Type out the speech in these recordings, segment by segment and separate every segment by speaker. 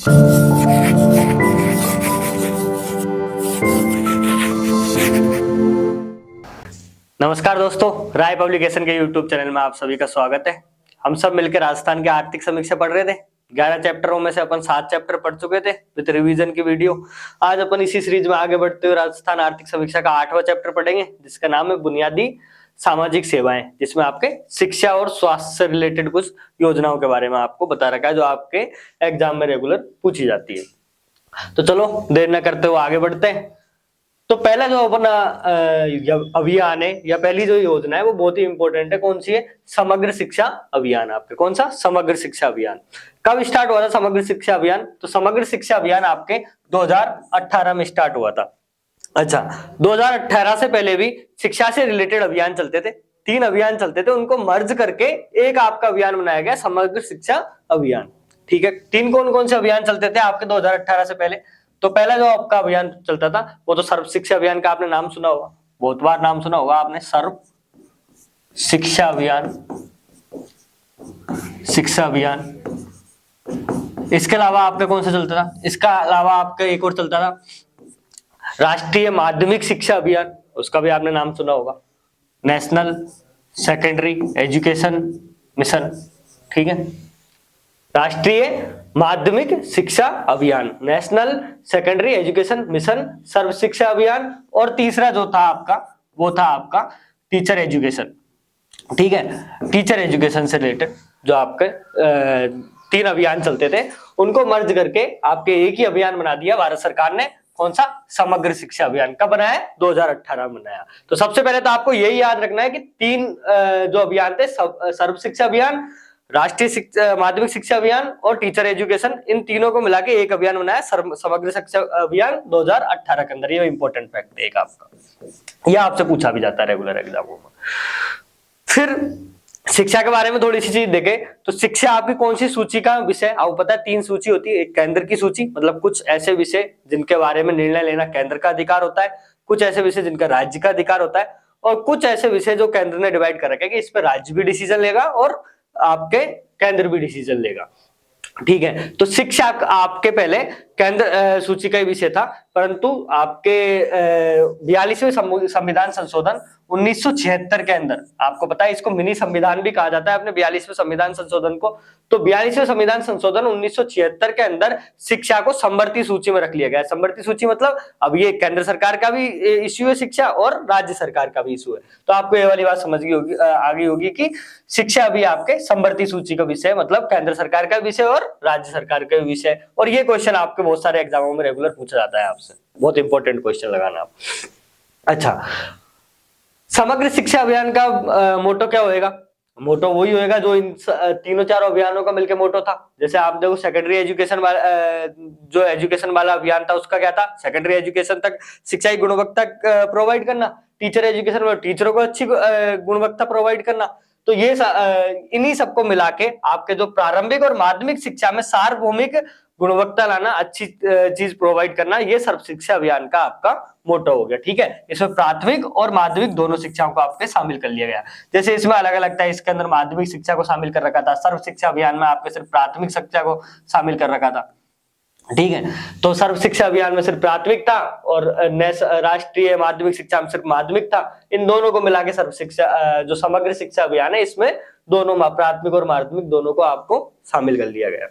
Speaker 1: नमस्कार दोस्तों, राय पब्लिकेशन के यूट्यूब चैनल में आप सभी का स्वागत है। हम सब मिलकर राजस्थान की आर्थिक समीक्षा पढ़ रहे थे। 11 चैप्टरों में से अपन 7 चैप्टर पढ़ चुके थे विद रिवीजन की वीडियो। आज अपन इसी सीरीज में आगे बढ़ते हुए राजस्थान आर्थिक समीक्षा का 8वां चैप्टर पढ़ेंगे, जिसका नाम है बुनियादी सामाजिक सेवाएं, जिसमें आपके शिक्षा और स्वास्थ्य से रिलेटेड कुछ योजनाओं के बारे में आपको बता रखा है, जो आपके एग्जाम में रेगुलर पूछी जाती है। तो चलो देर न करते हुए आगे बढ़ते हैं। तो पहला जो अपना अभियान है या पहली जो योजना है वो बहुत ही इंपॉर्टेंट है। कौन सी है? समग्र शिक्षा अभियान। आपके कौन सा? समग्र शिक्षा अभियान। कब स्टार्ट हुआ था समग्र शिक्षा अभियान? तो समग्र शिक्षा अभियान आपके 2018 में स्टार्ट हुआ था। अच्छा, 2018 से पहले भी शिक्षा से रिलेटेड अभियान चलते थे। 3 अभियान चलते थे, उनको मर्ज करके एक आपका अभियान बनाया गया, समग्र शिक्षा अभियान। ठीक है, 3 कौन कौन से अभियान चलते थे आपके 2018 से पहले? तो पहला जो आपका अभियान चलता था वो तो सर्व शिक्षा अभियान का आपने नाम सुना होगा, बहुत बार नाम सुना होगा आपने, सर्व शिक्षा अभियान। शिक्षा अभियान। इसके अलावा आपका कौन सा चलता था? इसका अलावा आपका एक और चलता था राष्ट्रीय माध्यमिक शिक्षा अभियान, उसका भी आपने नाम सुना होगा, नेशनल सेकेंडरी एजुकेशन मिशन। ठीक है, राष्ट्रीय माध्यमिक शिक्षा अभियान, नेशनल सेकेंडरी एजुकेशन मिशन, सर्व शिक्षा अभियान, और तीसरा जो था आपका वो था आपका टीचर एजुकेशन। ठीक है, टीचर एजुकेशन से रिलेटेड जो आपके 3 अभियान चलते थे, उनको मर्ज करके आपके एक ही अभियान बना दिया भारत सरकार ने। कौन सा? समग्र शिक्षा अभियान। कब बनाया? 2018 में बनाया। तो सबसे पहले तो आपको यही याद रखना है कि 3 जो अभियान थे, सर्व शिक्षा अभियान, राष्ट्रीय माध्यमिक शिक्षा अभियान और टीचर एजुकेशन, इन तीनों को मिला के एक अभियान बनाया, समग्र शिक्षा अभियान 2018 के अंदर। ये इंपॉर्टेंट फैक्ट है एक आपका, यह आपसे पूछा भी जाता है रेगुलर एग्जामों में। फिर शिक्षा के बारे में थोड़ी सी चीज देखें तो शिक्षा आपकी कौन सी सूची का विषय? आपको पता है 3 सूची होती है। एक केंद्र की सूची, मतलब कुछ ऐसे विषय जिनके बारे में निर्णय लेना केंद्र का अधिकार होता है, कुछ ऐसे विषय जिनका राज्य का अधिकार होता है, और कुछ ऐसे विषय जो केंद्र ने डिवाइड कर रखा है कि इस पर राज्य भी डिसीजन लेगा और आपके केंद्र भी डिसीजन लेगा। ठीक है, तो शिक्षा आपके पहले केंद्र सूची का विषय था, परंतु आपके 42वें संविधान संशोधन 1976 के अंदर, आपको पता है इसको मिनी संविधान भी कहा जाता है अपने 42वें संविधान संशोधन को। तो 42वें संविधान संशोधन 1976 के अंदर शिक्षा को समवर्ती सूची में रख लिया गया। समवर्ती सूची मतलब अब ये केंद्र सरकार का भी इश्यू है शिक्षा और राज्य सरकार का भी इश्यू है। तो आपको ये वाली बात समझ गई होगी, आ गई होगी कि शिक्षा भी आपके समवर्ती सूची का विषय, मतलब केंद्र सरकार का विषय और राज्य सरकार का विषय। और ये क्वेश्चन आपके बहुत सारे एग्जामों में रेगुलर पूछा जाता है आपसे, बहुत इंपॉर्टेंट क्वेश्चन लगाना आप। अच्छा, समग्र शिक्षा अभियान का मोटो क्या होएगा? मोटो वही होएगा जो इन तीनों चारों अभियानों का मिलकर मोटो था। जैसे आप देखो सेकेंडरी एजुकेशन वाला जो एजुकेशन वाला अभियान था उसका क्या था? सेकेंडरी एजुकेशन तक शिक्षा की गुणवत्ता प्रोवाइड करना, टीचर एजुकेशन में टीचरों को अच्छी गुणवत्ता प्रोवाइड करना। तो ये इन्हीं सबको मिला के आपके जो प्रारंभिक और माध्यमिक शिक्षा में सार्वभौमिक गुणवत्ता लाना, अच्छी चीज प्रोवाइड करना, ये सर्व शिक्षा अभियान का आपका मोटो हो गया। ठीक है, इसमें प्राथमिक और माध्यमिक दोनों शिक्षाओं को आपके शामिल कर लिया गया। जैसे इसमें अलग अलग था, इसके अंदर माध्यमिक शिक्षा को शामिल कर रखा था, सर्व शिक्षा अभियान में आपके सिर्फ प्राथमिक शिक्षा को शामिल कर रखा था। ठीक है, तो सर्व शिक्षा अभियान में सिर्फ प्राथमिक था और राष्ट्रीय माध्यमिक शिक्षा में सिर्फ माध्यमिक था। इन दोनों को मिला के सर्व शिक्षा जो समग्र शिक्षा अभियान है, इसमें दोनों प्राथमिक और माध्यमिक दोनों को आपको शामिल कर लिया गया।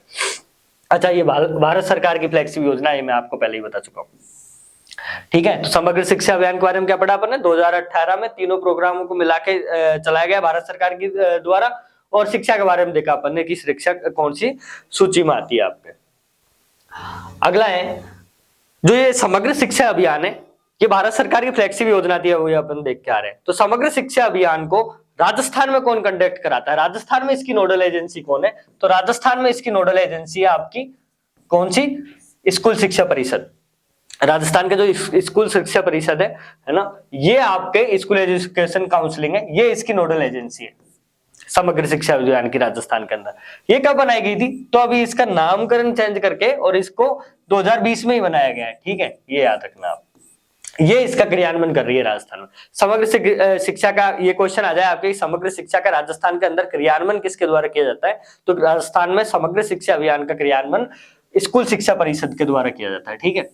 Speaker 1: अच्छा, ये भारत सरकार की फ्लैगशिप योजना है, मैं आपको पहले ही बता चुका हूँ। ठीक है, तो समग्र शिक्षा अभियान के बारे में क्या पढ़ा अपन ने? 2018 में तीनों प्रोग्रामों को मिला के चलाया गया भारत सरकार की द्वारा। और शिक्षा के बारे में देखा अपन ने कि शिक्षा कौन सी सूची में आती है आपके। अगला है जो ये समग्र शिक्षा अभियान है, ये भारत सरकार की फ्लैगशिप योजना थी, वो अपन देख के आ रहे हैं। तो समग्र शिक्षा अभियान को राजस्थान में कौन कंडक्ट कराता है? राजस्थान में इसकी नोडल एजेंसी कौन है? तो राजस्थान में इसकी नोडल एजेंसी है आपकी कौन सी? स्कूल शिक्षा परिषद। राजस्थान के जो स्कूल शिक्षा परिषद है ना, ये आपके स्कूल एजुकेशन काउंसिलिंग है, ये इसकी नोडल एजेंसी है समग्र शिक्षा अभियान की राजस्थान के अंदर। ये कब बनाई गई थी? तो अभी इसका नामकरण चेंज करके और इसको 2020 में ही बनाया गया है। ठीक है, ये याद रखना आप। ये इसका क्रियान्वयन कर रही है राजस्थान में। समग्र शिक्षा का ये क्वेश्चन आ जाए आपके, समग्र शिक्षा का राजस्थान के अंदर क्रियान्वयन किसके द्वारा किया जाता है? तो राजस्थान में समग्र शिक्षा अभियान का क्रियान्वयन स्कूल शिक्षा परिषद के द्वारा किया जाता है। ठीक है,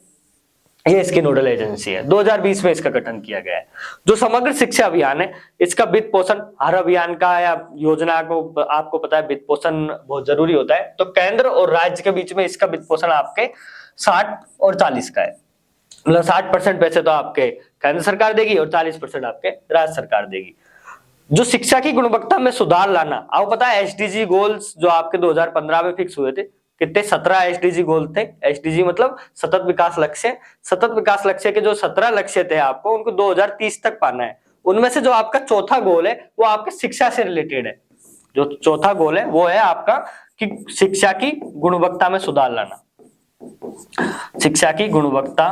Speaker 1: ये इसकी नोडल एजेंसी है। 2020 में इसका गठन किया गया है। जो समग्र शिक्षा अभियान है, इसका वित्त पोषण हर अभियान का या योजना को, आपको पता है वित्त पोषण बहुत जरूरी होता है, तो केंद्र और राज्य के बीच में इसका वित्त पोषण आपके 60 और 40 का है। मतलब 60% पैसे तो आपके केंद्र सरकार देगी और 40% आपके राज्य सरकार देगी। जो शिक्षा की गुणवत्ता में सुधार लाना, आपको पता है एसडीजी गोल्स जो आपके 2015 में फिक्स हुए थे, कितने 17 एसडीजी गोल थे। एसडीजी मतलब सतत विकास लक्ष्य। सतत विकास लक्ष्य के जो 17 लक्ष्य थे आपको उनको 2030 तक पाना है। उनमें से जो आपका चौथा गोल है वो आपके शिक्षा से रिलेटेड है। जो चौथा गोल है वो है आपका कि शिक्षा की गुणवत्ता में सुधार लाना। शिक्षा की गुणवत्ता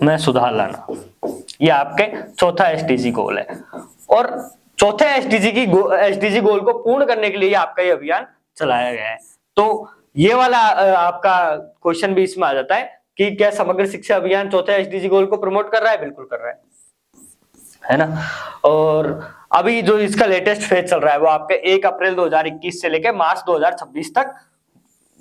Speaker 1: में सुधार लाना, ये आपके चौथा एसडीजी गोल है। और चौथे एसडीजी गोल को पूर्ण करने के लिए आपका ये अभियान चलाया गया है। तो ये वाला आपका क्वेश्चन भी इसमें आ जाता है कि क्या समग्र शिक्षा अभियान चौथे एसडीजी गोल को प्रमोट कर रहा है? बिल्कुल कर रहा है ना। और अभी जो इसका लेटेस्ट फेज चल रहा है वो आपके 1 अप्रैल 2021 से लेकर मार्च 2026 तक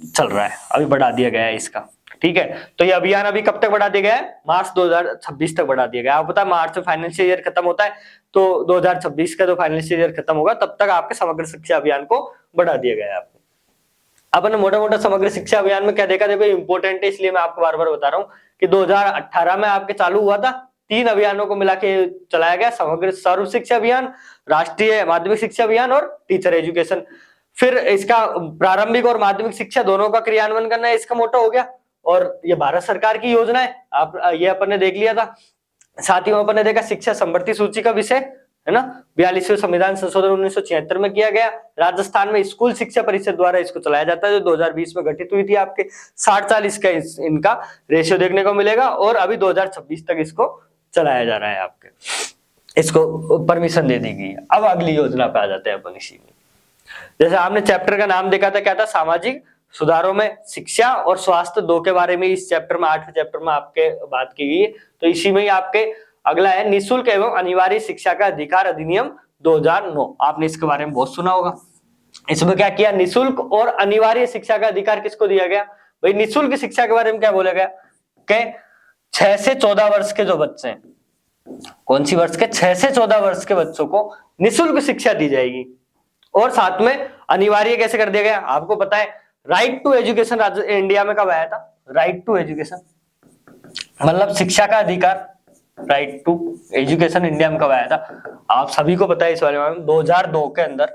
Speaker 1: चल रहा है। अभी बढ़ा दिया गया है इसका। ठीक है, तो ये अभियान अभी कब तक बढ़ा दिया गया है? मार्च 2026 तक बढ़ा दिया गया है। आपको पता है मार्च में फाइनेंशियल ईयर खत्म होता है, तो 2026 का जो फाइनेंशियल ईयर खत्म होगा तब तक आपके समग्र शिक्षा अभियान को बढ़ा दिया गया है। आपको अपन मोटा मोटा समग्र शिक्षा अभियान में क्या देखा, देखो इंपॉर्टेंट है इसलिए मैं आपको बार बार बता रहा हूँ कि 2018 में आपके चालू हुआ था। 3 अभियानों को मिला के चलाया गया, समग्र सर्व शिक्षा अभियान, राष्ट्रीय माध्यमिक शिक्षा अभियान और टीचर एजुकेशन। फिर इसका प्रारंभिक और माध्यमिक शिक्षा दोनों का क्रियान्वयन करना है, इसका मोटो हो गया। और ये भारत सरकार की योजना है, आप ये अपन ने देख लिया था। साथ ही अपन ने देखा शिक्षा समवर्ती सूची का विषय है ना, 42वें संविधान संशोधन 1976 में किया गया। राजस्थान में स्कूल शिक्षा परिषद द्वारा इसको चलाया जाता है, जो 2020 में गठित हुई थी। आपके 60-40 का इनका रेशियो देखने को मिलेगा और अभी 2026 तक इसको चलाया जा रहा है। आपके इसको परमिशन दे दी गई। अब अगली योजना पे आ जाते हैं अपन इसी में। जैसे आपने चैप्टर का नाम देखा था, क्या था? सामाजिक सुधारों में शिक्षा और स्वास्थ्य दो के बारे में इस चैप्टर में 8वें चैप्टर में आपके बात की गई है। तो इसी में ही आपके अगला है निःशुल्क एवं अनिवार्य शिक्षा का अधिकार अधिनियम 2009। आपने इसके बारे में बहुत सुना होगा। इसमें क्या किया? निःशुल्क और अनिवार्य शिक्षा का अधिकार किसको दिया गया? भाई निःशुल्क शिक्षा के बारे में क्या बोला गया कि 6 से 14 वर्ष के जो बच्चे हैं, कौन सी वर्ष के? 6 से 14 वर्ष के बच्चों को निःशुल्क शिक्षा दी जाएगी। और साथ में अनिवार्य कैसे कर दिया गया? आपको पता है राइट टू एजुकेशन इंडिया में कब आया था? राइट टू एजुकेशन मतलब शिक्षा का अधिकार। राइट टू एजुकेशन इंडिया में कब आया था? आप सभी को पता है इस बारे में। 2002 के अंदर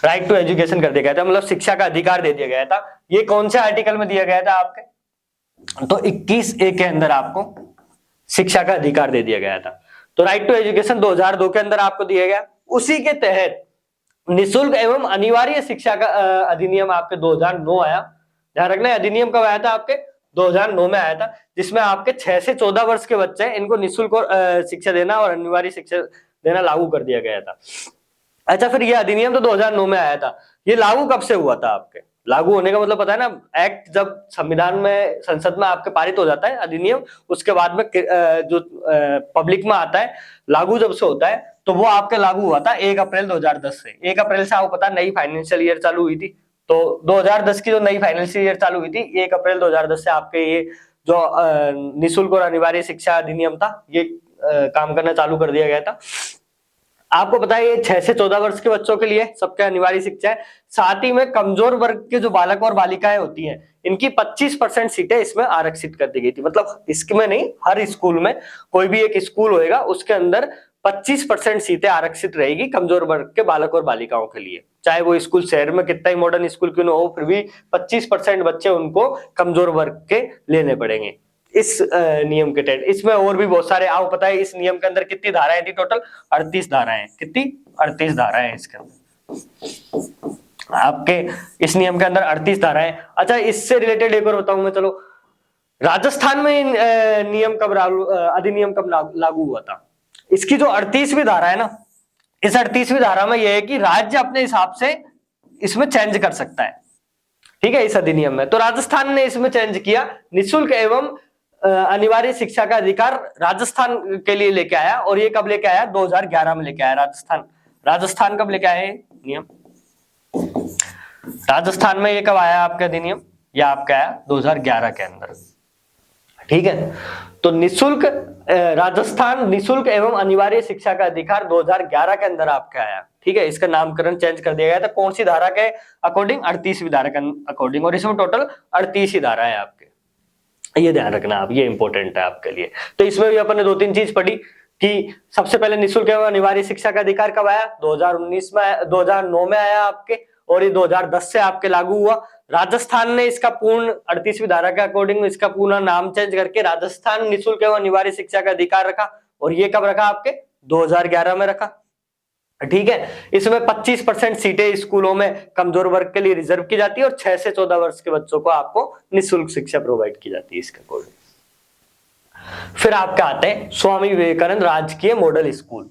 Speaker 1: राइट टू एजुकेशन कर दिया गया था, मतलब शिक्षा का अधिकार दे दिया गया था। ये कौन से आर्टिकल में दिया गया था आपके? तो 21A के अंदर आपको शिक्षा का अधिकार दे दिया गया था। तो राइट टू एजुकेशन 2002 के अंदर आपको दिया गया। उसी के तहत निःशुल्क एवं अनिवार्य शिक्षा का अधिनियम आपके 2009 आया। ध्यान रखना, अधिनियम कब आया था? आपके 2009 में आया था, जिसमें आपके 6 से 14 वर्ष के बच्चे हैं, इनको निःशुल्क शिक्षा देना और अनिवार्य शिक्षा देना लागू कर दिया गया था। अच्छा, फिर ये अधिनियम तो 2009 में आया था, ये लागू कब से हुआ था? आपके लागू होने का मतलब पता है ना, एक्ट जब संविधान में संसद में आपके पारित हो जाता है अधिनियम, उसके बाद में जो पब्लिक में आता है, लागू जब से होता है, तो वो आपके लागू हुआ था 1 अप्रैल 2010 से। 1 अप्रैल से आपको पता नई फाइनेंशियल ईयर चालू हुई थी। तो 2010 की जो नई फाइनेंशियल ईयर चालू हुई थी, 1 अप्रैल 2010 से आपके ये जो निःशुल्क और अनिवार्य शिक्षा अधिनियम था, ये काम करना चालू कर दिया गया था। आपको पता है ये 6 से 14 वर्ष के बच्चों के लिए सबके अनिवार्य शिक्षा है। साथ ही में कमजोर वर्ग के जो बालक और बालिकाएं होती हैं, इनकी 25% सीटें इसमें आरक्षित कर दी गई थी। मतलब इसमें नहीं, हर स्कूल में, कोई भी एक स्कूल होएगा उसके अंदर 25% सीटें आरक्षित रहेगी कमजोर वर्ग के बालक और बालिकाओं के लिए। चाहे वो स्कूल शहर में कितना ही मॉडर्न स्कूल क्यों न हो, फिर भी 25% बच्चे उनको कमजोर वर्ग के लेने पड़ेंगे इस नियम के तहत। इसमें और भी बहुत सारे, आपको पता है इस नियम के अंदर कितनी धाराएं थी? टोटल 38 धाराएं। कितनी? 38 धाराएं इसके अंदर। आपके इस नियम के अंदर 38 धाराएं। अच्छा, इससे रिलेटेड एक और बताऊं मैं, चलो राजस्थान में नियम कब अधिनियम कब लागू हुआ था? इसकी जो 38वीं धारा है ना, इस 38वीं धारा में यह है कि राज्य अपने हिसाब से इसमें चेंज कर सकता है। ठीक है, इस अधिनियम में। तो राजस्थान ने इसमें चेंज किया, निःशुल्क एवं अनिवार्य शिक्षा का अधिकार राजस्थान के लिए लेके आया। और ये कब लेके आया? 2011 में लेके आया राजस्थान। राजस्थान कब लेके आया नियम? राजस्थान में ये कब आया आपका अधिनियम? ये आपका आया 2011 के अंदर, ठीक है। तो निशुल्क राजस्थान निशुल्क एवं अनिवार्य शिक्षा का अधिकार 2011 के अंदर आपका आया, ठीक है। इसका नामकरण चेंज कर दिया गया था, कौन सी धारा के अकॉर्डिंग? 38वीं धारा के अकॉर्डिंग, और इसमें टोटल 38 ही धारा है आपके, ये ध्यान रखना आप, ये इंपॉर्टेंट है आपके लिए। तो इसमें भी अपन ने 2-3 चीज पढ़ी कि सबसे पहले निशुल्क एवं अनिवार्य शिक्षा का अधिकार कब आया? 2019 में, 2009 में आया आपके, और ये 2010 से आपके लागू हुआ। राजस्थान ने इसका पूर्ण 38वीं धारा के अकॉर्डिंग इसका पूरा नाम चेंज करके राजस्थान निशुल्क एवं अनिवार्य शिक्षा का अधिकार रखा, और ये कब रखा? आपके 2011 में रखा, ठीक है। इसमें 25% सीटें स्कूलों में कमजोर वर्ग के लिए रिजर्व की जाती है, और 6 से 14 वर्ष के बच्चों को आपको निःशुल्क शिक्षा प्रोवाइड की जाती है इसके अकॉर्डिंग। फिर आपके आते हैं स्वामी विवेकानंद राजकीय मॉडल स्कूल।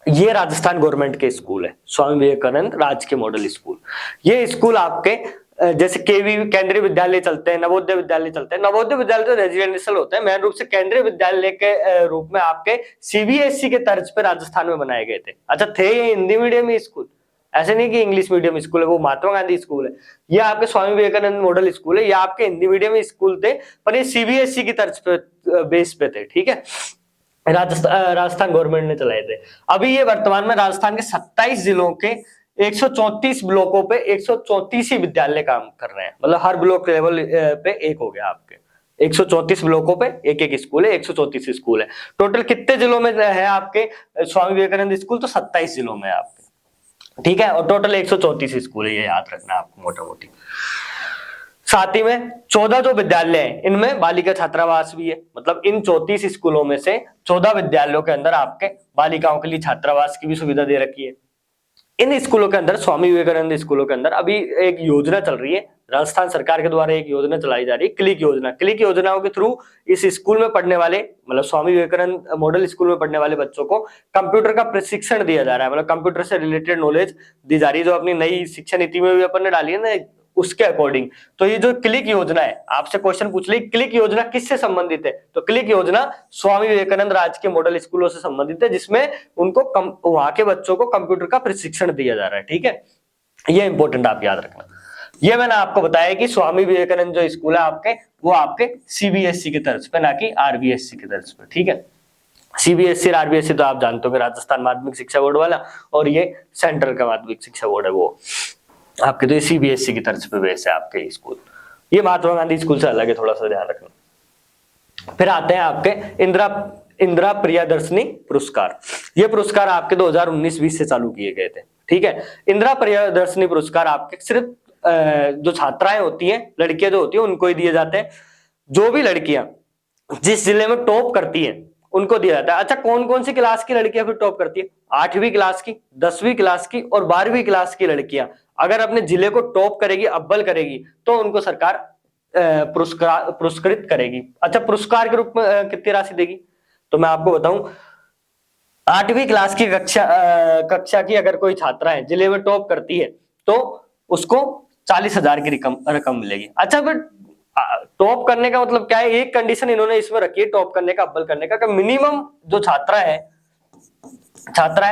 Speaker 1: ये राजस्थान गवर्नमेंट के स्कूल है, स्वामी विवेकानंद राजकीय मॉडल स्कूल। ये स्कूल आपके जैसे केवी केंद्रीय विद्यालय चलते हैं, नवोदय विद्यालय चलते हैं। नवोदय विद्यालय तो रेजिडेंशियल होते हैं, मेन रूप से केंद्रीय विद्यालय के रूप में आपके सीबीएसई के तर्ज पे राजस्थान में बनाए गए थे। अच्छा, थे ये हिंदी मीडियम स्कूल, ऐसे नहीं कि इंग्लिश मीडियम स्कूल है, वो महात्मा गांधी स्कूल है। ये आपके स्वामी विवेकानंद मॉडल स्कूल है, ये आपके हिंदी मीडियम स्कूल थे, पर ये सीबीएसई की तर्ज पे बेस पे थे, ठीक है। राजस्थान गवर्नमेंट ने चलाए थे। अभी ये वर्तमान में राजस्थान के 27 जिलों के 134 ब्लॉकों पे 134 ही विद्यालय काम कर रहे हैं, मतलब हर ब्लॉक लेवल पे एक हो गया आपके। 134 ब्लॉकों पे एक एक स्कूल है, 134 स्कूल है। टोटल कितने जिलों में है आपके स्वामी विवेकानंद स्कूल? तो 27 जिलों में है आपके, ठीक है। और टोटल 134 स्कूल है, ये याद रखना आपको मोटा मोटी। साथ ही में 14 जो विद्यालय हैं इनमें बालिका छात्रावास भी है, मतलब इन 34 स्कूलों में से 14 विद्यालयों के अंदर आपके बालिकाओं के लिए छात्रावास की भी सुविधा दे रखी है। इन स्कूलों के अंदर, स्वामी विवेकानंद स्कूलों के अंदर अभी एक योजना चल रही है, राजस्थान सरकार के द्वारा एक योजना चलाई जा रही है, क्लिक योजना। क्लिक योजनाओं के थ्रू इस स्कूल में पढ़ने वाले, मतलब स्वामी विवेकानंद मॉडल स्कूल में पढ़ने वाले बच्चों को कंप्यूटर का प्रशिक्षण दिया जा रहा है, मतलब कंप्यूटर से रिलेटेड नॉलेज दी जा रही है, जो अपनी नई शिक्षा नीति में भी अपन ने डाली है ना, उसके अकॉर्डिंग। तो ये जो क्लिक योजना है, आपसे क्वेश्चन पूछ ली क्लिक योजना किससे संबंधित है? तो क्लिक योजना स्वामी विवेकानंद राजकीय मॉडल स्कूलों से संबंधित है, जिसमें उनको वहां के बच्चों को कंप्यूटर का प्रशिक्षण दिया जा रहा है, ठीक है। ये इंपॉर्टेंट आप याद रखना। ये मैंने आपको बताया कि स्वामी विवेकानंद जो स्कूल है आपके, वो आपके सीबीएसई की तर्ज पे, ना कि आरबीएसई की तर्ज पे, ठीक है। सीबीएसई और आरबीएसई तो आप जानते हो, राजस्थान माध्यमिक शिक्षा बोर्ड वाला, और ये सेंट्रल का माध्यमिक शिक्षा बोर्ड है वो आपके। तो ये सीबीएसई की तर्ज पे बेस है आपके स्कूल। ये महात्मा गांधी स्कूल से अलग है, थोड़ा सा ध्यान रखना। फिर आते हैं आपके इंदिरा प्रियदर्शनी पुरस्कार। ये पुरस्कार आपके 2019-20 से चालू किए गए थे, ठीक है। इंदिरा प्रियदर्शनी पुरस्कार आपके सिर्फ जो छात्राएं होती हैं, लड़कियां जो होती हैं, उनको ही दिए जाते हैं। जो भी लड़कियां जिस जिले में टॉप करती हैं उनको दिया जाता है। अच्छा, कौन कौन सी क्लास की लड़कियां फिर टॉप करती है? 8वीं क्लास की, 10वीं क्लास की और 12वीं क्लास की लड़कियां अगर अपने जिले को टॉप करेगी, अव्वल करेगी, तो उनको सरकार पुरस्कृत करेगी। अच्छा, पुरस्कार के रूप में कितनी राशि देगी? तो मैं आपको बताऊं, 8वीं क्लास की कक्षा की अगर कोई छात्रा है, जिले में टॉप करती है, तो उसको 40,000 की रकम मिलेगी। अच्छा, फिर टॉप करने का मतलब क्या है? एक कंडीशन इन्होंने इसमें रखी है टॉप करने का, अव्वल करने का, मिनिमम जो छात्रा है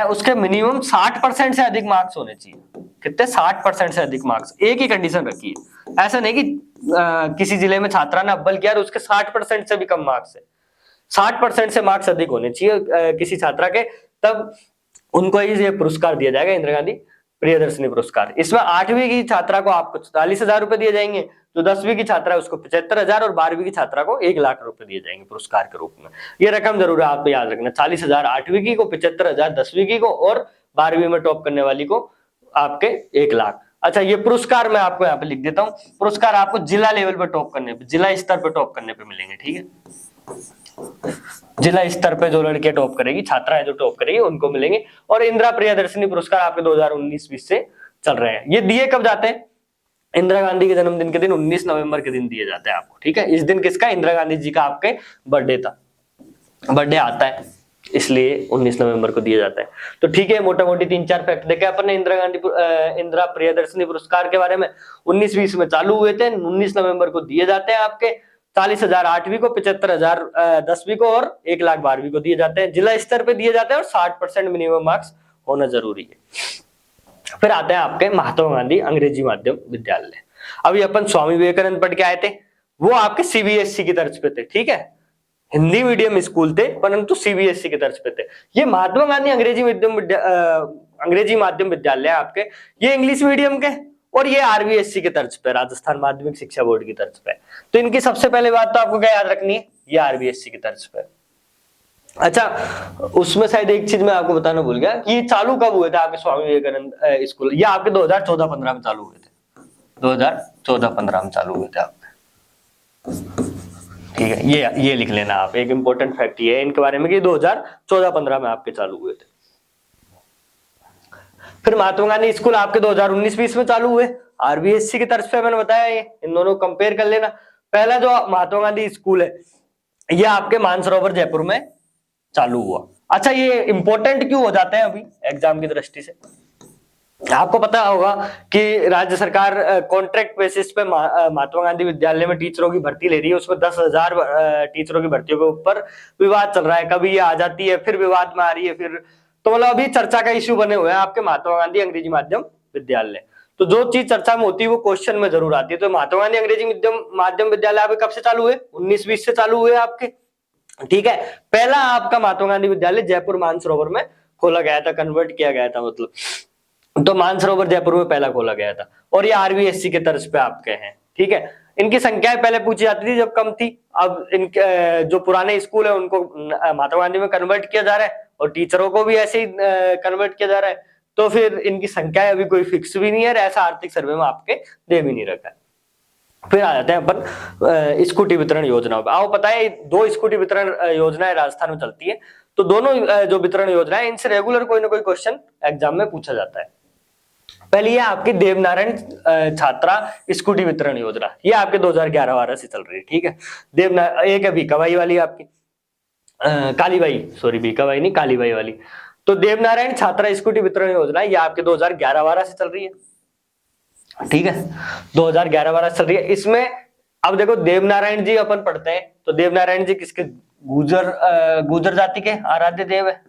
Speaker 1: उसके मिनिमम 60% से अधिक मार्क्स होने चाहिए। कितने? 60% से अधिक मार्क्स, एक ही कंडीशन रखी है। ऐसा नहीं कि किसी जिले में छात्रा ने अव्वल किया और उसके 60% से भी कम मार्क्स है। 60% से मार्क्स अधिक होने चाहिए किसी छात्रा के, तब उनको ये पुरस्कार दिया जाएगा, इंदिरा गांधी प्रियदर्शनी पुरस्कार। इसमें 8वीं की छात्रा को आपको 40,000 रुपए दिए जाएंगे, जो 10वीं की छात्रा है उसको 75,000 और 12वीं की छात्रा को 1 लाख रुपए दिए जाएंगे पुरस्कार के रूप में। ये रकम जरूर आप याद रखना, 40,000 8वीं की को, 75,000 10वीं की को, और 12वीं में टॉप करने वाली को आपके 1 लाख। अच्छा, ये पुरस्कार मैं आपको यहाँ पे लिख देता हूँ। पुरस्कार आपको जिला लेवल पे टॉप करने पे, जिला स्तर पे टॉप करने पे मिलेंगे, ठीक है। जिला स्तर पे जो लड़कियां टॉप करेगी, छात्राएं जो टॉप करेगी, उनको मिलेंगे। और इंदिरा प्रियदर्शनी पुरस्कार आपके 2019-20 से चल रहे हैं। ये दिए कब जाते हैं? इंदिरा गांधी के जन्मदिन के दिन 19 नवंबर के दिन दिए जाते हैं आपको, ठीक है। इस दिन किसका? इंदिरा गांधी जी का आपके बर्थडे आता है, इसलिए 19 नवंबर को दिया जाता है। तो ठीक है, मोटा मोटी 3-4 फैक्ट देखे अपन ने इंदिरा प्रियदर्शनी पुरस्कार के बारे में। 19-20 में चालू हुए थे, 19 नवंबर को दिए जाते हैं आपके। 40,000 8वीं को, 75,000 10वीं को और 1 लाख 12वीं को दिए जाते हैं। जिला स्तर पे दिए जाते हैं और 60% मिनिमम मार्क्स होना जरूरी है। फिर आते हैं आपके महात्मा गांधी अंग्रेजी माध्यम विद्यालय। अभी अपन स्वामी विवेकानंद पढ़ के आए थे, वो आपके सीबीएसई की तर्ज पे थे, ठीक है, हिंदी मीडियम स्कूल थे परंतु सीबीएसई की तर्ज पे थे। ये महात्मा गांधी अंग्रेजी माध्यम विद्यालय आपके, ये इंग्लिश मीडियम के, और ये आरबीएसई के तर्ज पे, राजस्थान माध्यमिक शिक्षा बोर्ड की तर्ज पे। तो इनकी सबसे पहले बात तो आपको क्या याद रखनी है, ये आरबीएसई की तर्ज पे। अच्छा, उसमें शायद एक चीज मैं आपको बताना भूल गया कि ये चालू कब हुए थे आपके स्वामी विवेकानंद स्कूल, ये आपके 2014-15 में चालू हुए थे, 2014-15 में चालू हुए थे आपके, ठीक है। ये लिख लेना आप, एक इंपॉर्टेंट फैक्ट ये है इनके बारे में कि 2014-15 में आपके चालू हुए थे। फिर महात्मा गांधी स्कूल आपके 2019-20 में चालू हुए, आरबीएसई की तरफ से, मैंने बताया ये, इन दोनों को कंपेयर कर लेना। पहला जो महात्मा गांधी स्कूल है ये आपके मानसरोवर जयपुर में चालू हुआ। अच्छा, ये इंपॉर्टेंट क्यों हो जाते हैं अभी एग्जाम की दृष्टि से, आपको पता होगा कि राज्य सरकार कॉन्ट्रैक्ट बेसिस पे महात्मा गांधी विद्यालय में टीचरों की भर्ती ले रही है, उसमें 10,000 टीचरों की भर्तियों के ऊपर विवाद चल रहा है, कभी ये आ जाती है फिर विवाद में आ रही है, फिर तो मतलब अभी चर्चा का इश्यू बने हुए हैं आपके महात्मा गांधी अंग्रेजी माध्यम विद्यालय। तो जो चीज चर्चा में होती है वो क्वेश्चन में जरूर आती है। तो महात्मा गांधी अंग्रेजी माध्यम विद्यालय आपके कब से चालू हुए, 19-20 से चालू हुए आपके, ठीक है। पहला आपका महात्मा गांधी विद्यालय जयपुर मानसरोवर में खोला गया था, कन्वर्ट किया गया था मतलब, तो मानसरोवर जयपुर में पहला खोला गया था, और ये आरबीएसई के तर्ज पे आपके हैं, ठीक है। इनकी संख्याएं पहले पूछी जाती थी जब कम थी, अब इनके जो पुराने स्कूल है उनको महात्मा गांधी में कन्वर्ट किया जा रहा है, और टीचरों को भी ऐसे ही कन्वर्ट किया जा रहा है, तो फिर इनकी संख्या अभी कोई फिक्स भी नहीं है, ऐसा आर्थिक सर्वे में आपके दे भी नहीं रखा है। फिर आ जाते हैं अपन स्कूटी वितरण योजनाओं पे। आओ, पता है 2 स्कूटी वितरण योजनाएं राजस्थान में चलती है, तो दोनों जो वितरण योजनाएं, इनसे रेगुलर कोई ना कोई क्वेश्चन एग्जाम में पूछा जाता है। पहली है आपकी देवनारायण छात्रा स्कूटी वितरण योजना, ये आपके 2011-12 से चल रही है, ठीक है। एक है भीखाबाई वाली आपकी, कालीबाई, सॉरी भीखाबाई नहीं, कालीबाई वाली। तो देवनारायण छात्रा स्कूटी वितरण योजना ये आपके 2011-12 से चल रही है, ठीक है, 2011-12 चल रही है। इसमें अब देखो, देवनारायण जी अपन पढ़ते हैं, तो देवनारायण जी किसके, गुर्जर जाति के आराध्य देव है,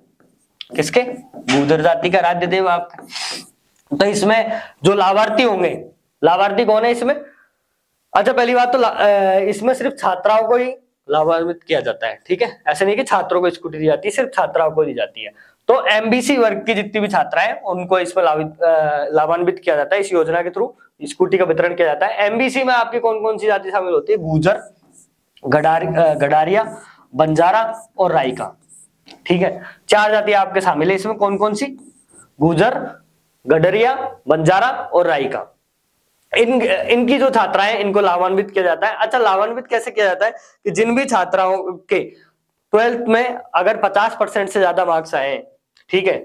Speaker 1: किसके, गुर्जर जाति का आराध्य देव आपका। तो इसमें जो लाभार्थी होंगे, लाभार्थी कौन है इसमें, अच्छा पहली बात तो इसमें सिर्फ छात्राओं को ही लाभान्वित किया जाता है, ठीक है, ऐसे नहीं कि छात्रों को स्कूटी दी जाती है, सिर्फ छात्राओं को दी जाती है। तो एमबीसी वर्ग की जितनी भी छात्राएं उनको इसमें लाभान्वित किया जाता है, इस योजना के थ्रू स्कूटी का वितरण किया जाता है। एमबीसी में आपकी कौन कौन सी जाति शामिल होती है, गुर्जर, गडारिया, बंजारा और राइका, ठीक है, 4 जाति आपके शामिल है इसमें। कौन कौन सी, गुर्जर, गडरिया, बंजारा और राइका। इनकी जो छात्राएं, इनको लाभान्वित किया जाता है। अच्छा, लाभान्वित कैसे किया जाता है कि जिन भी छात्राओं के 12th में अगर 50% से ज्यादा मार्क्स आए, ठीक है,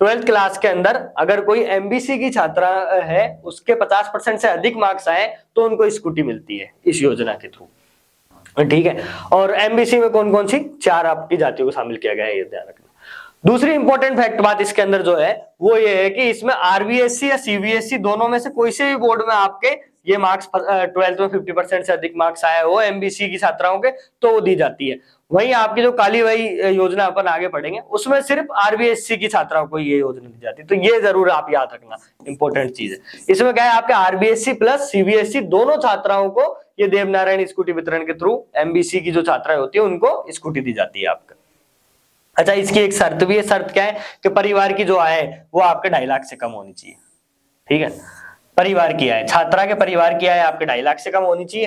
Speaker 1: 12th क्लास के अंदर अगर कोई एमबीसी की छात्रा है, उसके 50% से अधिक मार्क्स आए तो उनको स्कूटी मिलती है इस योजना के थ्रू, ठीक है। और एमबीसी में कौन कौन सी 4 आपकी जातियों को शामिल किया गया है, ये ध्यान रखना। दूसरी इंपॉर्टेंट फैक्ट बात इसके अंदर जो है वो ये है कि इसमें आरबीएसई या सीबीएसई दोनों में से कोई से भी बोर्ड में आपके ये मार्क्स 12th में 50% से अधिक मार्क्स आए हो एमबीसी की छात्राओं के, तो वो दी जाती है। वहीं आपकी जो कालीबाई योजना अपन आगे पढ़ेंगे उसमें सिर्फ आरबीएसई की छात्राओं को ये योजना दी जाती है, तो ये जरूर आप याद रखना, इंपॉर्टेंट चीज है। इसमें क्या है, आपके आरबीएसई प्लस सीबीएसई दोनों छात्राओं को ये देवनारायण स्कूटी वितरण के थ्रू एमबीसी की जो छात्राएं होती है उनको स्कूटी दी जाती है आपका। अच्छा, इसकी एक शर्त भी है, शर्त क्या है कि परिवार की जो आय है वो आपके 2.5 लाख से कम होनी चाहिए, ठीक है, परिवार की आय, छात्रा के परिवार की आय आपके 2.5 लाख से कम होनी चाहिए।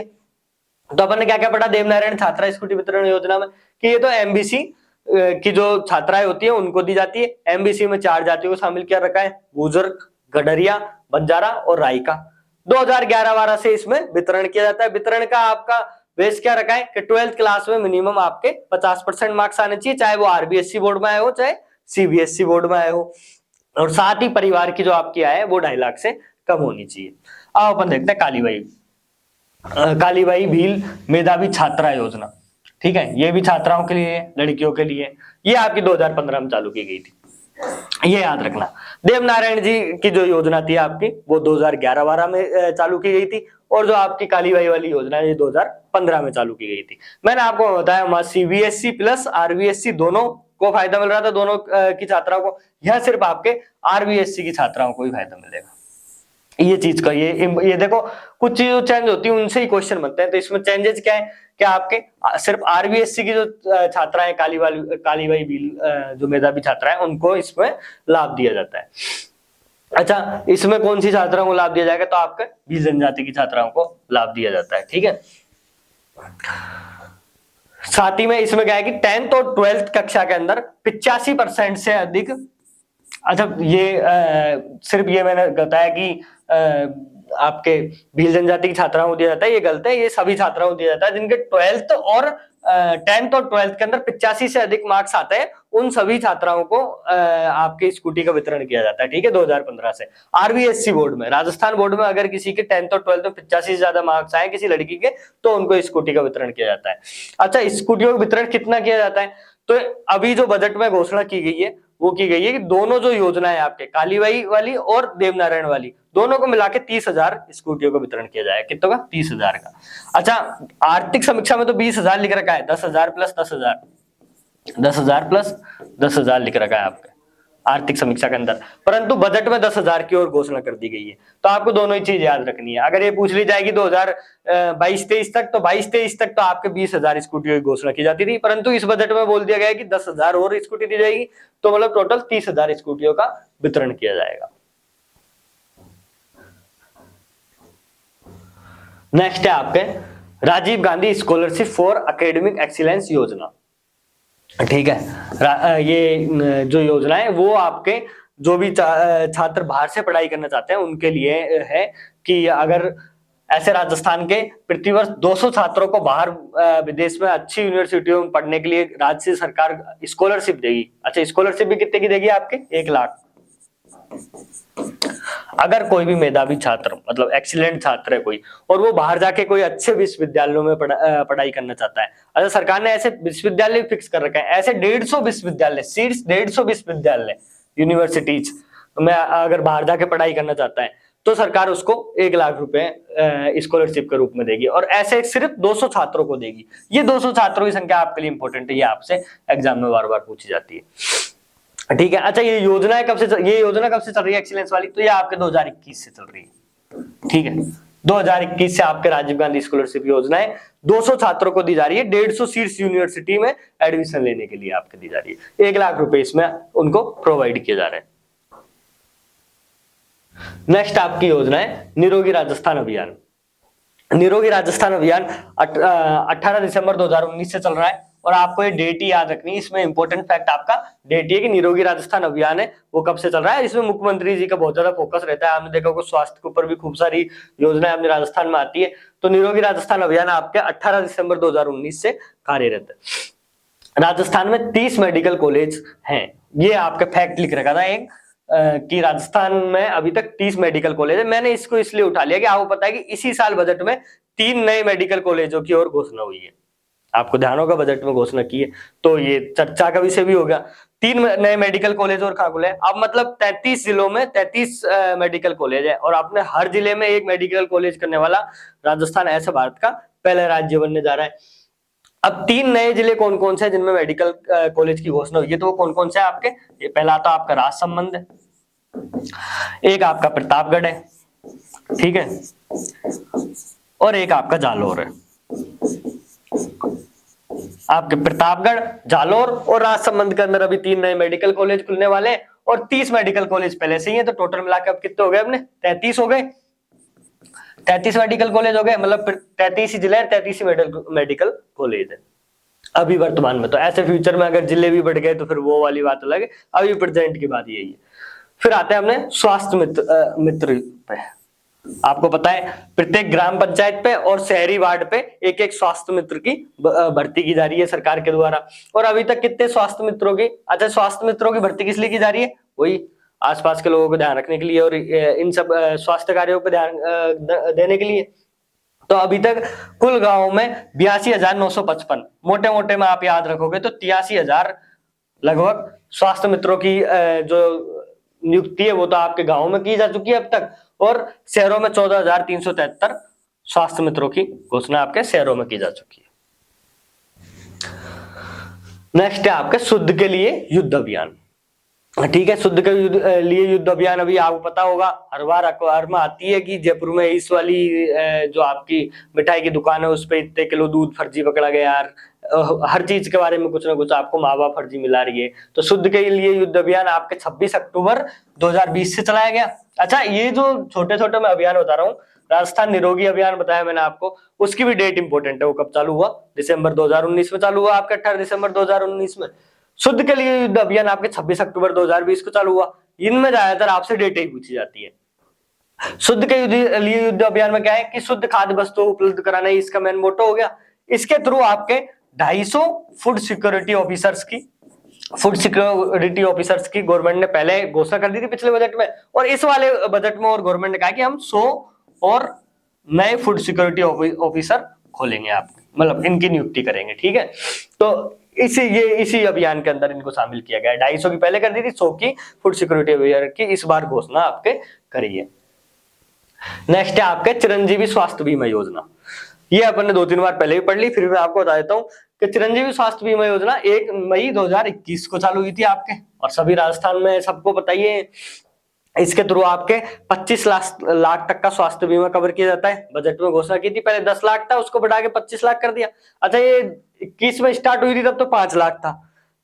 Speaker 1: तो अपन ने क्या क्या पढ़ा देवनारायण छात्रा स्कूटी वितरण योजना में कि ये तो एमबीसी की जो छात्राएं होती है उनको दी जाती है। एमबीसी में 4 जातियों को शामिल किया रखा है, गुर्जर, गडरिया, बंजारा और राइका। 2011-12 से इसमें वितरण किया जाता है। वितरण का आपका बेस क्या रखा है कि 12th क्लास में मिनिमम आपके 50% मार्क्स आने चाहिए, चाहे वो आरबीएसई बोर्ड में आए हो चाहे सीबीएसई बोर्ड में आए हो, और साथ ही परिवार की जो आपकी आय है वो 2.5 लाख से कम होनी चाहिए। अब अपन देखते हैं कालीबाई भील मेधावी छात्रा योजना, ठीक है, ये भी छात्राओं के लिए, लड़कियों के लिए, ये आपकी 2015 में चालू की गई थी, ये याद रखना। देवनारायण जी की जो योजना थी आपकी वो 2011-12 में चालू की गई थी, और जो आपकी कालीबाई वाली योजना है ये 2015 में चालू की गई थी। मैंने आपको बताया वहां सीबीएसई प्लस आरबीएसई दोनों को फायदा मिल रहा था, दोनों की छात्राओं को। यह सिर्फ आपके आरबीएससी की छात्राओं को ही फायदा मिलेगा। ये चीज का ये देखो, कुछ चीजें चेंज होती है उनसे ही क्वेश्चन बनते हैं। तो इसमें चेंजेस क्या है, क्या आपके सिर्फ आरबीएससी की जो छात्राएं काली बाई भील जो मेधावी छात्रा है उनको इसमें लाभ दिया जाता है। अच्छा, इसमें कौन सी छात्राओं को लाभ दिया जाएगा, तो आपके भील जनजाति की छात्राओं को लाभ दिया जाता है। ठीक है, साथ ही में इसमें क्या है कि 10th और 12th कक्षा के अंदर 85% से अधिक, अच्छा ये सिर्फ ये मैंने बताया कि आपके भील जनजाति की छात्राओं को दिया जाता है, ये गलत है, ये सभी छात्राओं को दिया जाता है जिनके 12th और 10th और 12th के अंदर 85 से अधिक मार्क्स आते हैं, उन सभी छात्राओं को आपके स्कूटी का वितरण किया जाता है। ठीक है, 2015 से आरबीएससी बोर्ड में, राजस्थान बोर्ड में अगर किसी के 10th और 12th में 85 से ज्यादा मार्क्स आए किसी लड़की के, तो उनको स्कूटी का वितरण किया जाता है। अच्छा, स्कूटियों का वितरण कितना किया जाता है, तो अभी जो बजट में घोषणा की गई है वो की गई है कि दोनों जो योजनाएं आपके कालीबाई वाली और देवनारायण वाली, दोनों को मिला के 30,000 स्कूटियों का वितरण किया जाएगा। कितनों का, 30,000 का। अच्छा, आर्थिक समीक्षा में तो 20,000 लिख रखा है, 10,000 प्लस 10,000, 10,000 प्लस 10,000 लिख रखा है आपके आर्थिक समीक्षा के अंदर, परंतु बजट में 10,000 की ओर घोषणा कर दी गई है। तो आपको दोनों ही चीज याद रखनी है। अगर ये पूछ ली जाएगी 2022-23 तक, तो 22-23 तक तो आपके 20,000 स्कूटियों की घोषणा की जाती थी, परंतु इस बजट में बोल दिया गया है कि 10,000 और स्कूटी दी जाएगी, तो मतलब टोटल 30,000 स्कूटियों का वितरण किया जाएगा। नेक्स्ट है आपके Rajiv Gandhi scholarship for academic excellence योजना। ठीक है, ये जो योजना है वो आपके जो भी छात्र बाहर से पढ़ाई करना चाहते हैं उनके लिए है कि अगर ऐसे राजस्थान के प्रतिवर्ष 200 छात्रों को बाहर विदेश में अच्छी यूनिवर्सिटियों में पढ़ने के लिए राज्य सरकार स्कॉलरशिप देगी। अच्छा, स्कॉलरशिप भी कितने की देगी, आपके 1 लाख। अगर कोई भी मेधावी छात्र मतलब एक्सीलेंट छात्र है कोई, और वो बाहर जाके कोई अच्छे विश्वविद्यालयों में पढ़ाई करना चाहता है। अच्छा, सरकार ने ऐसे विश्वविद्यालय फिक्स कर रखा है, ऐसे 150 विश्वविद्यालय, सीट्स 150 विश्वविद्यालय यूनिवर्सिटीज में अगर बाहर जाके पढ़ाई करना चाहता है तो सरकार उसको 1 लाख रुपए स्कॉलरशिप के रूप में देगी, और ऐसे सिर्फ 200 छात्रों को देगी। ये 200 छात्रों की संख्या आपके लिए इंपॉर्टेंट है, ये आपसे एग्जाम में बार बार पूछी जाती है। ठीक है, अच्छा ये योजना कब से चल रही है एक्सीलेंस वाली, तो ये आपके 2021 से चल रही है। ठीक है, 2021 से आपके राजीव गांधी स्कॉलरशिप योजना है, 200 छात्रों को दी जा रही है, 150 सीट्स यूनिवर्सिटी में एडमिशन लेने के लिए आपके दी जा रही है, 1 लाख रुपए इसमें उनको प्रोवाइड किए जा रहे हैं। नेक्स्ट आपकी योजना है निरोगी राजस्थान अभियान। निरोगी राजस्थान अभियान 18 दिसंबर 2019 से चल रहा है, और आपको ये डेट ही याद रखनी है। इसमें इंपॉर्टेंट फैक्ट आपका डेट है कि निरोगी राजस्थान अभियान है वो कब से चल रहा है। इसमें मुख्यमंत्री जी का बहुत ज्यादा फोकस रहता है। आपने देखा होगा स्वास्थ्य के ऊपर भी खूब सारी योजनाएं अपने राजस्थान में आती है। तो निरोगी राजस्थान अभियान आपके 18 दिसंबर 2019 से कार्यरत है। राजस्थान में 30 मेडिकल कॉलेज हैं, ये आपका फैक्ट लिख रखा था एक कि राजस्थान में अभी तक 30 मेडिकल कॉलेज है। मैंने इसको इसलिए उठा लिया कि आपको पता है कि इसी साल बजट में 3 नए मेडिकल कॉलेजों की ओर घोषणा हुई है। आपको ध्यान होगा बजट में घोषणा की है, तो ये चर्चा का विषय भी हो गया। 3 नए मेडिकल कॉलेज और कहाँ खुले, अब मतलब 33 जिलों में 33 मेडिकल कॉलेज है, और आपने हर जिले में एक मेडिकल कॉलेज करने वाला राजस्थान ऐसा भारत का पहला राज्य बनने जा रहा है। अब 3 नए जिले कौन कौन से हैं जिनमें मेडिकल कॉलेज की घोषणा हुई है, तो वो कौन कौन से है आपके, ये पहला तो आपका राजसमंद है, एक आपका प्रतापगढ़ है, ठीक है, और एक आपका जालोर है। आपके प्रतापगढ़, जालोर और राजसमंद के अंदर अभी 3 नए मेडिकल कॉलेज खुलने वाले हैं, और 30 मेडिकल कॉलेज पहले से ही है। तो टोटल मिलाकर अब कितने हो गए अपने, 33 हो गए, 33 मेडिकल कॉलेज हो गए, मतलब 33 ही जिले 33 ही मेडिकल कॉलेज है अभी वर्तमान में। तो ऐसे फ्यूचर में अगर जिले भी बढ़ गए तो फिर वो वाली बात अलग है, अभी प्रेजेंट की बात यही है। फिर आते हैं हमने स्वास्थ्य मित्र पे। आपको पता है प्रत्येक ग्राम पंचायत पे और शहरी वार्ड पे एक एक स्वास्थ्य मित्र की भर्ती की जा रही है सरकार के द्वारा। और अभी तक कितने स्वास्थ्य मित्रों की, अच्छा स्वास्थ्य मित्रों की भर्ती किस लिए की जा रही है, वही आसपास के लोगों को ध्यान रखने के लिए और इन सब स्वास्थ्य कार्यों पर ध्यान देने के लिए। तो अभी तक कुल गांवों में 82,955, मोटे मोटे में आप याद रखोगे तो 83,000 लगभग स्वास्थ्य मित्रों की जो नियुक्ति है वो तो आपके गांवों में की जा चुकी है अब तक, और शहरों में 14,373 स्वास्थ्य मित्रों की घोषणा आपके शहरों में की जा चुकी है। नेक्स्ट है आपके शुद्ध के लिए युद्ध अभियान। ठीक है, शुद्ध के लिए युद्ध अभियान अभी आपको पता होगा, हर बार अखबार में आती है कि जयपुर में इस वाली जो आपकी मिठाई की दुकान है उस पे इतने किलो दूध फर्जी पकड़ा गया यार। हर चीज के बारे में कुछ ना कुछ आपको मावा फर्जी मिला रही है। तो शुद्ध के लिए युद्ध अभियान आपके 26 अक्टूबर 2020 से चलाया गया। अच्छा, ये जो छोटे छोटे मैं अभियान बता रहा हूँ, राजस्थान निरोगी अभियान बताया मैंने आपको, उसकी भी डेट इंपॉर्टेंट है। वो कब चालू हुआ? दिसंबर 2019 में चालू हुआ, आपके 18 दिसंबर 2019 में। शुद्ध के लिए युद्ध अभियान आपके 26 अक्टूबर 2020 को चालू हुआ। इनमें ज्यादातर आपसे डेटा ही पूछी जाती है। शुद्ध के लिए युद्ध अभियान में क्या है कि शुद्ध खाद्य वस्तु उपलब्ध कराना ही इसका मेन मोटो हो गया। इसके थ्रू आपके 250 फूड सिक्योरिटी ऑफिसर्स की गवर्नमेंट ने पहले घोषणा कर दी थी पिछले बजट में, और इस वाले बजट में और गवर्नमेंट ने कहा कि हम 100 और नए फूड सिक्योरिटी ऑफिसर खोलेंगे, आप मतलब इनकी नियुक्ति करेंगे। ठीक है, तो इसी अभियान के अंदर इनको शामिल किया गया है। 250 की पहले कर दी थी, 100 की फूड सिक्योरिटी अभियान की इस बार घोषणा आपके करी है। नेक्स्ट है आपके चिरंजीवी स्वास्थ्य बीमा योजना। ये अपन ने 2-3 बार पहले भी पढ़ ली, फिर मैं आपको बता देता हूँ कि चिरंजीवी स्वास्थ्य बीमा योजना 1 मई 2021 को चालू हुई थी आपके, और सभी राजस्थान में सबको बताइए। इसके थ्रू आपके 25 लाख तक का स्वास्थ्य बीमा कवर किया जाता है। बजट में घोषणा की थी, पहले 10 लाख था, उसको बढ़ा के 25 लाख कर दिया। अच्छा, ये 21 में स्टार्ट हुई थी तब तो 5 लाख था,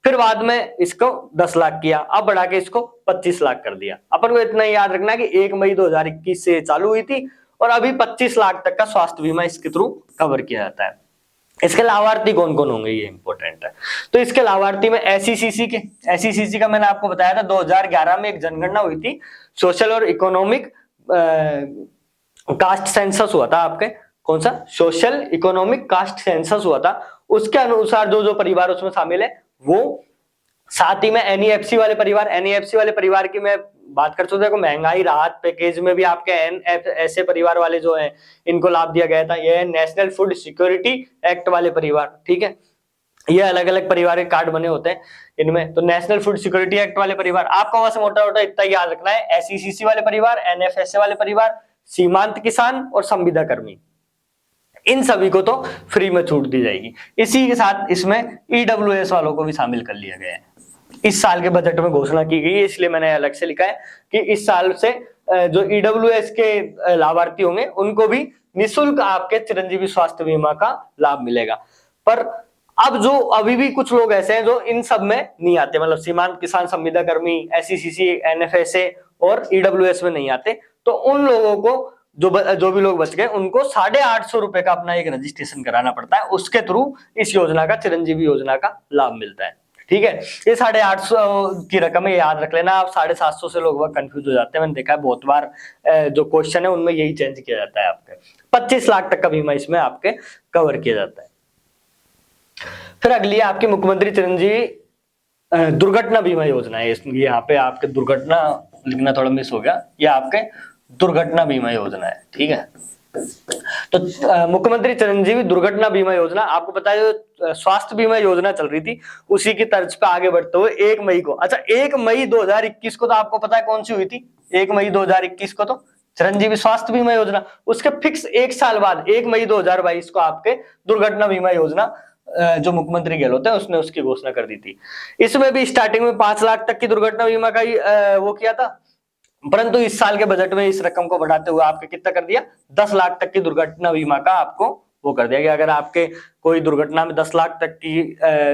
Speaker 1: फिर बाद में इसको 10 लाख किया, अब बढ़ा के इसको 25 लाख कर दिया। अपन को इतना ही याद रखना कि 1 मई 2021 से चालू हुई थी, और अभी 25 लाख तक का स्वास्थ्य बीमा इसके थ्रू कवर किया जाता है। इसके लाभार्थी कौन कौन होंगे ये इंपॉर्टेंट है। तो इसके लाभार्थी में एसईसीसी का मैंने आपको बताया था 2011 में एक जनगणना हुई थी, सोशल और इकोनॉमिक कास्ट सेंसस हुआ था आपके। कौन सा? सोशल इकोनॉमिक कास्ट सेंसस हुआ था। उसके अनुसार जो परिवार उसमें शामिल है वो, साथ ही में एनईएफसी वाले परिवार की मैं बात कर सकते, महंगाई राहत पैकेज में भी आपके ऐसे परिवार वाले जो हैं इनको लाभ दिया गया था। ये है नेशनल फूड सिक्योरिटी एक्ट वाले परिवार। ठीक है, ये अलग अलग परिवार के कार्ड बने होते हैं इनमें। तो नेशनल फूड सिक्योरिटी एक्ट वाले परिवार, आपको वैसे मोटा मोटा इतना याद रखना है, एसईसीसी वाले परिवार, एनएफएसए वाले परिवार, सीमांत किसान और संविदा कर्मी, इन सभी को तो फ्री में छूट दी जाएगी। इसी के साथ इसमें ईडब्ल्यूएस वालों को भी शामिल कर लिया गया है। इस साल के बजट में घोषणा की गई है, इसलिए मैंने अलग से लिखा है कि इस साल से जो ईडब्ल्यूएस के लाभार्थी होंगे उनको भी निःशुल्क आपके चिरंजीवी स्वास्थ्य बीमा का लाभ मिलेगा। पर अब जो अभी भी कुछ लोग ऐसे हैं जो इन सब में नहीं आते, मतलब सीमांत किसान, संविदा कर्मी, एसईसीसी, एनएफएसए और ईडब्ल्यूएस में नहीं आते, तो उन लोगों को जो भी लोग बच गए उनको 850 रुपए का अपना एक रजिस्ट्रेशन कराना पड़ता है। उसके थ्रू इस योजना का, चिरंजीवी योजना का लाभ मिलता है। ठीक है, ये 850 की रकम है, याद रख लेना। आप 750 से लोग कंफ्यूज हो जाते हैं, मैंने देखा है बहुत बार। जो क्वेश्चन है उनमें यही चेंज किया जाता है। आपके 25 लाख तक का बीमा इसमें आपके कवर किया जाता है। फिर अगली है आपकी मुख्यमंत्री चिरंजीवी दुर्घटना बीमा योजना है। यहाँ पे आपके दुर्घटना लिखना थोड़ा मिस हो गया, ये आपके दुर्घटना बीमा योजना है। ठीक है, तो मुख्यमंत्री चिरंजीवी दुर्घटना बीमा योजना, आपको पता है जो स्वास्थ्य बीमा योजना चल रही थी उसी की तर्ज पे आगे बढ़ते हुए 1 मई को, अच्छा 1 मई 2021 को तो आपको पता है कौन सी हुई थी? 1 मई 2021 को तो चिरंजीवी स्वास्थ्य बीमा योजना। उसके फिक्स 1 साल बाद 1 मई 2022 को आपके दुर्घटना बीमा योजना जो मुख्यमंत्री गहलोत है उसने उसकी घोषणा कर दी थी। इसमें भी स्टार्टिंग में 5 लाख तक की दुर्घटना बीमा का ही वो किया था, परंतु इस साल के बजट में इस रकम को बढ़ाते हुए आपके कितना कर दिया? 10 लाख तक की दुर्घटना बीमा का आपको वो कर दिया कि अगर आपके कोई दुर्घटना में 10 लाख तक की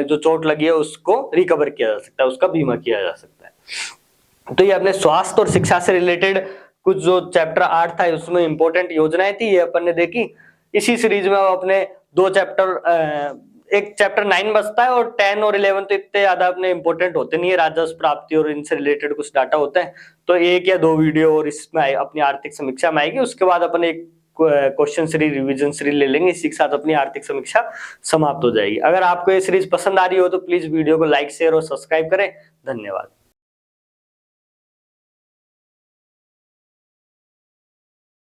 Speaker 1: जो चोट लगी है उसको रिकवर किया जा सकता है, उसका बीमा किया जा सकता है। तो ये अपने स्वास्थ्य और शिक्षा से रिलेटेड कुछ जो चैप्टर 8 था उसमें इंपॉर्टेंट योजनाएं थी, ये अपन ने देखी। इसी सीरीज में अपने 2 चैप्टर, एक चैप्टर 9 बचता है और 10 और 11 तो इतने ज्यादा अपने इंपॉर्टेंट होते नहीं है, राजस्व प्राप्ति और इनसे रिलेटेड कुछ डाटा होता है। तो 1 या 2 वीडियो और इसमें अपनी आर्थिक समीक्षा में आएगी, उसके बाद अपन एक क्वेश्चन सीरीज, रिवीजन सीरीज ले लेंगे, इसी के साथ अपनी आर्थिक समीक्षा समाप्त हो जाएगी। अगर आपको ये सीरीज पसंद आ रही हो तो प्लीज वीडियो को लाइक, शेयर और सब्सक्राइब करें। धन्यवाद।